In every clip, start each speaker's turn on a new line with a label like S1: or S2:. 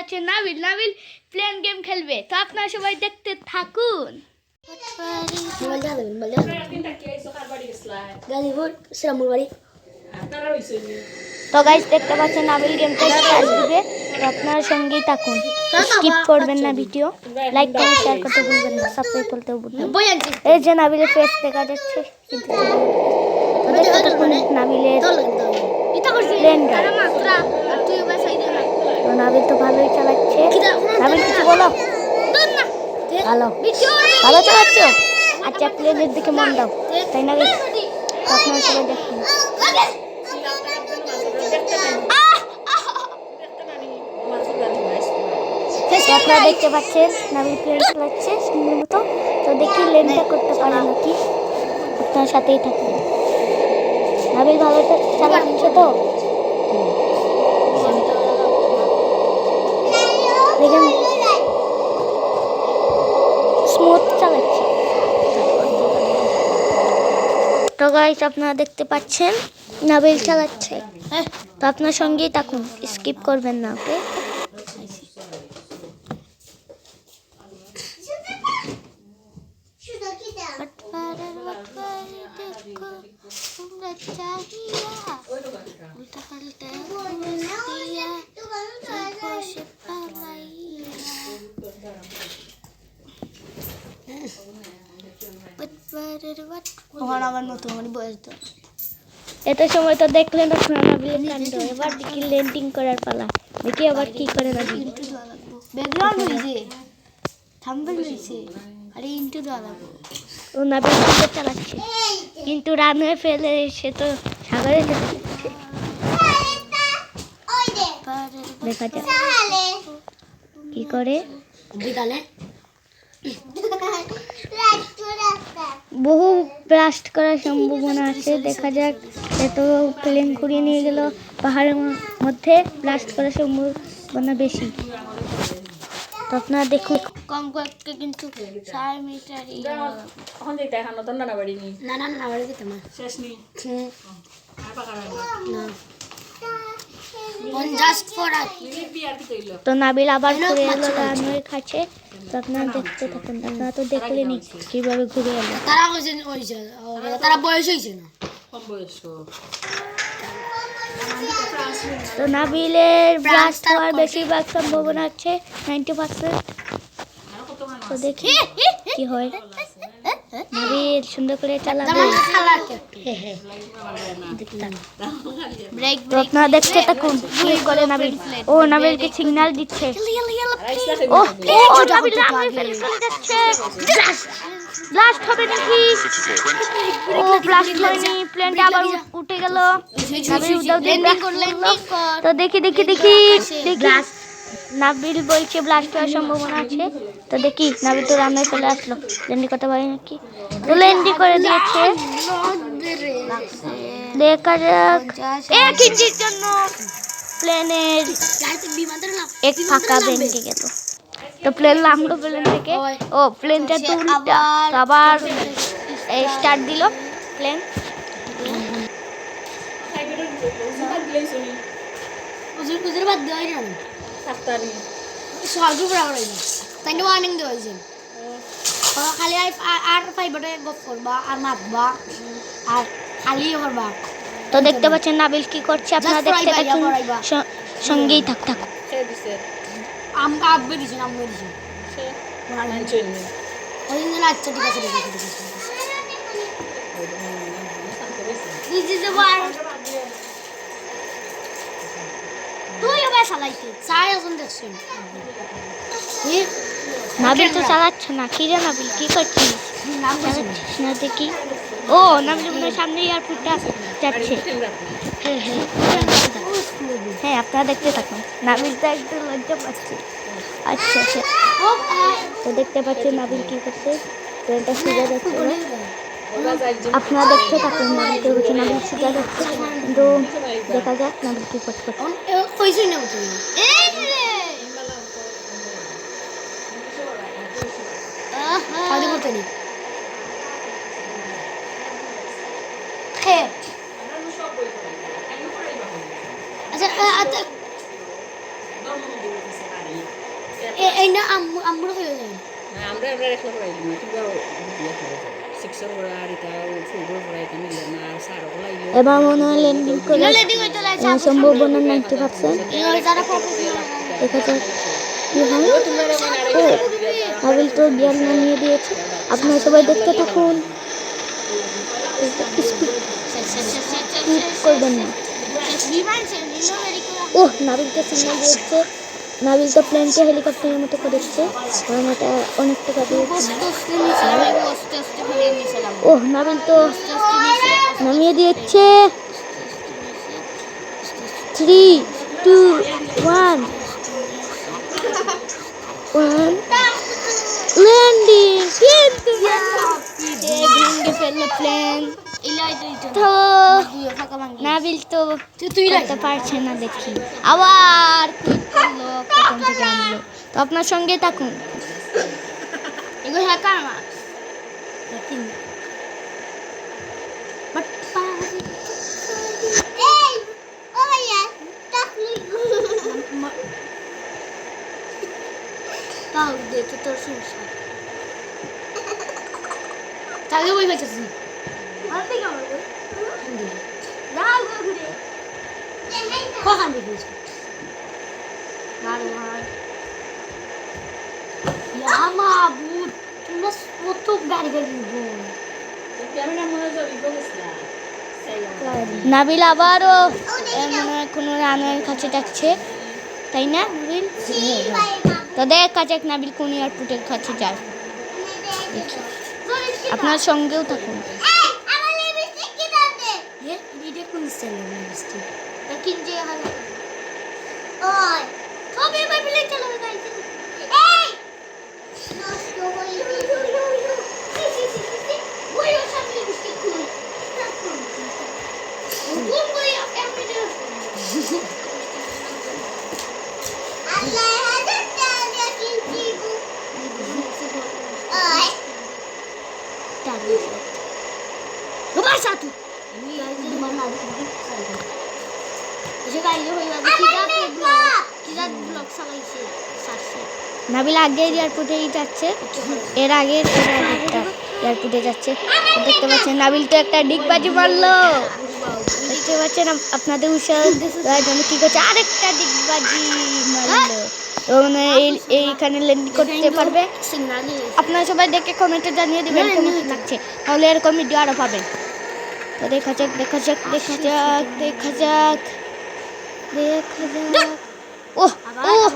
S1: আছে Nabil. Nabil plane game খেলবে, তো আপনারা সবাই দেখতে থাকুন। তো গাইস দেখতে পাচ্ছেন নাবিল গেমটা স্টার্ট দিবে, তো আপনারা সঙ্গেই থাকুন, স্কিপ করবেন না ভিডিও, লাইক কমেন্ট শেয়ার করতে ভুলবেন না, সাবস্ক্রাইব করতে ভুলবেন না। এই যে নাবিলের ফেস দেখা যাচ্ছে, কিন্তু তো দেখতে থাকুন নাবিলের প্লেন গাড়ি। তো নাবিল তো ভালোই চালাচ্ছে। নাবিল কিছু বলো। ভালো ভালো চালাচ্ছ। আচ্ছা প্লেনের দিকে মন দাও, তাই না গাইস? তো আপনারা সবাই দেখুন। আপনারা দেখতে পাচ্ছেন নাবিল প্লেন চালাচ্ছে সুন্দর মতো। তো দেখি লেনটা করতে পারে নাকি, আপনার সাথেই থাকবেন। নাবিল ভালো চালাচ্ছে তো, দেখেন স্মুথ চালাচ্ছে। তো গাইস আপনারা দেখতে পাচ্ছেন নাবিল চালাচ্ছে, তো আপনার সঙ্গেই থাকুন, স্কিপ করবেন না, ওকে? এত সময় তো দেখলেন আপনারা নাবিলের কাণ্ড, এবার দেখি ল্যান্ডিং করার পালা, দেখি আবার কি করে নাবিল। ব্যাকগ্রাউন্ড হইছে, থাম্বনেল হইছে, আরে ইন্টু দেওয়া লাগবে। ও নাবিল সুন্দর চালাচ্ছে, কিন্তু রানওয়ে ফেলে সে তো সাগরে যাচ্ছে। দেখা যাক কি করে। বহু ব্লাস্ট করার সম্ভাবনা আছে, দেখা যাক। এত প্লেন ঘুরিয়ে নিয়ে গেল পাহাড়ের মধ্যে, ব্লাস্ট করার সম্ভাবনা বেশি। তো আপনারা দেখুন কম কয়েকটা, কিন্তু 4 মিটার এখন যেটা এখানে তো না বাড়ি নি, না বাড়ি দিতে না শেষ নি আর পাকা না। তো নাবিল আবার ঘুরে এলো রানওয়ের কাছে, তো আপনারা দেখতে থাকুন। আপনারা তো দেখলেনই কিভাবে ঘুরে এলো। তারা বয়স হয়েছে না, কম বয়স। তো নাবিলের ব্লাস্ট হওয়ার বেশিরভাগ সম্ভাবনা আছে 90%। তো দেখি কি হয়। নাবিল সুন্দর করে চালাবে, তো আপনারা দেখতে থাকুন কি করে নাবিল। ও নাবিলকে সিগন্যাল দিচ্ছে। ও নাবিল চলে যাচ্ছে, ব্লাস্ট হবে নাকি? ও ব্লাস্ট হয়নি, প্লেনটা আবার উঠে গেল। নাবিল উড়াও দিয়ে ব্লাস্ট করলো। তো দেখি নাবিল বলছে ব্লাস্ট হওয়ার সম্ভাবনা আছে। তো দেখি নাবিল তো রান্নায় চলে আসলো, ল্যান্ডিং করতে পারে নাকি? তো ল্যান্ডিং করে দিয়েছে, দেখা যাক। 1 ইঞ্চির জন্য প্লেনের এক ফাঁকা ভেঙে গেল। তো প্লেন নামলো প্লেন থেকে, ও প্লেনটা তো উল্টা, তো আবার স্টার্ট দিল প্লেন। খালি আর ফাইবারে গপ করবা আর মাতবা আর খালি করবা। তো দেখতে পাচ্ছেন নাবিল কি করছে, আপনারা দেখতে থাকুন, সঙ্গেই থাকুন। আচ্ছা ঠিক আছে, নাবিল তো চালাচ্ছে না, কি রে নাবিল কি করছিস? চালাচ্ছিস না দেখি। ও নাবিল মনে হয় সামনে এয়ারপোর্টটা যাচ্ছে। হ্যাঁ আপনারা দেখতে থাকুন, নাবিল তো একদম লজ্জা পাচ্ছে। আচ্ছা তো দেখতে পাচ্ছেন নাবিল কি করছে, ট্রেনটা সোজা যাচ্ছে। আপনারা দেখতে থাকুন, নাবিলকে বলছে নাবিল সোজা যাচ্ছে, কিন্তু দেখা যাক নাবিল কি করছে। এই না আমরা হয়ে যাই
S2: আমরা রেখে পড়াই দিই কিন্তু বুঝিয়ে করে শিক্ষক পড়া আর এটা ফুটবল পড়া এটা মিলে না সার ওগুলা
S1: এবার মনে হয় ল্যান্ডিং করে সম্ভাবনা 90%। দেখা যাক কি হয়। ও নাবিল তো জ্ঞান নিয়ে দিয়েছে। আপনারা সবাই দেখতে থাকুন, স্কিপ করবেন না। ওহ নাবিলকে সিগন্যাল দিয়েছে। নাবিল তো প্লেনকে হেলিকপ্টারের মতো করেছে, কারণ এটা অনেক টাকা দিয়েছে। ওহ নাবিল তো নামিয়ে দিয়েছে। 3, 2, 1 ল্যান্ডিং। কিন্তু ভেঙে ফেললো প্লেন। তো নাবিল তো করতে পারছে না, দেখি আবার ক্লিক করলো, প্রথম থেকে আনলো। তো আপনার সঙ্গে থাকুন। এগুলো হ্যাকার মাছ তাও দেখে তোর সমস্যা তাকে বই পাইতেছি নাবিল আবারও কোনো রানের কাছে যাচ্ছে, তাই না নাবিল? তো দেখা যাক নাবিল কোন এয়ারপোর্টের কাছে যায়, দেখি আপনার সঙ্গেও থাকুন। নাবিল আগে এয়ারপোর্টেই যাচ্ছে, এর আগে এয়ারপোর্টে যাচ্ছে। দেখতে পাচ্ছেন নাবিল তো একটা ডিগবাজি মারলো, দেখতে পাচ্ছেন আপনাদের উৎসাহ জন্য কি করছে, আরেকটা ডিগবাজি মারলো। এইখানে ল্যান্ডিং করতে পারবে। আপনারা সবাই দেখে কমেন্টে জানিয়ে দিবেন কেমন লাগছে, তাহলে এরকম ভিডিও আরো পাবেন। তো দেখা যাক দেখা যাক দেখা যাক দেখা যাক দেখা যাক। ওহ ওহ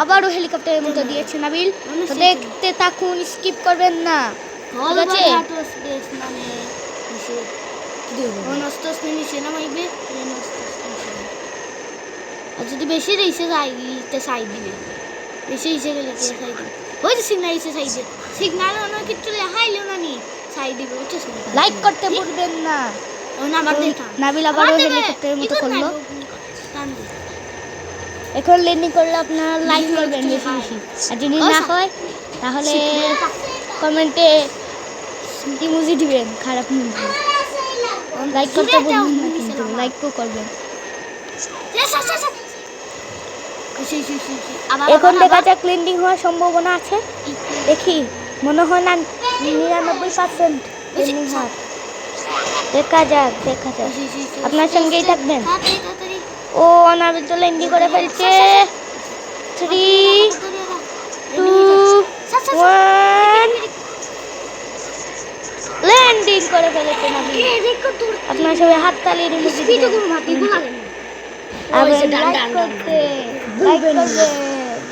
S1: আবারও হেলিকপ্টারের মতো দিয়েছে নাবিল। তো দেখতে থাকুন, স্কিপ করবেন না, ঠিক আছে? আর যদি বেশি রেসে সাইড দিবে, বেশি এসে গেলে সাইড দিবে। ওই যে সিগনাল এসে সাইড দিবে, সিগনাল অন্য কিছু হাইলেও না নি সাইড দিবে। লাইক করতে ভুলবেন না। নাবিল আবারও হেলিকপ্টারের মতো করলো। এখন ল্যান্ডিং করলে আপনারা লাইক করবেন বেশি বেশি, আর যদি না হয় তাহলে কমেন্টে ইমোজি দিবেন খারাপ ইমোজি। লাইক করতে ভুলবেন না, কিন্তু লাইকও করবেন। এখন দেখা যাক ল্যান্ডিং হওয়ার সম্ভাবনা আছে, দেখি মনে হয় না 99% ল্যান্ডিং হওয়ার। দেখা যাক দেখা যাক, আপনার সঙ্গেই থাকবেন। ও নাবিল তো ল্যান্ডিং করে ফেলছে। 3, 2, 1 ল্যান্ডিং করে ফেলেছে নাবিল। আপনারা সবাই হাততালি দিন,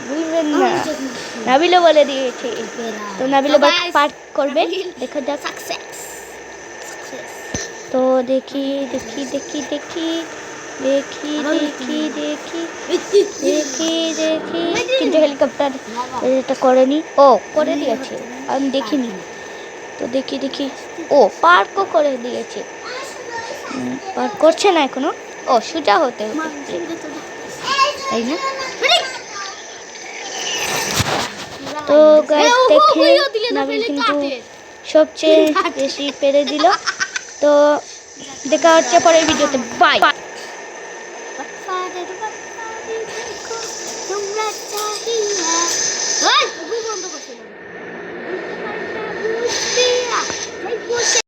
S1: বুঝবেন না, নাবিলও বলে দিয়েছে। তো নাবিল পার্ক করবে, দেখা যাক। তো দেখি দেখি দেখি দেখি দেখি দেখি দেখি দেখি দেখি কিন্তু হেলিকপ্টার এটা করেনি। ও করে দিয়েছে, আমি দেখিনি। তো দেখি দেখি, ও পার্কও করে দিয়েছে। পার্ক করছে না এখনো, ও সোজা হতে তাই না? তো গাইস দেখে নাবিল কিন্তু সবচেয়ে বেশি পেরে দিল। তো দেখা হচ্ছে পরের ভিডিওতে, বাই।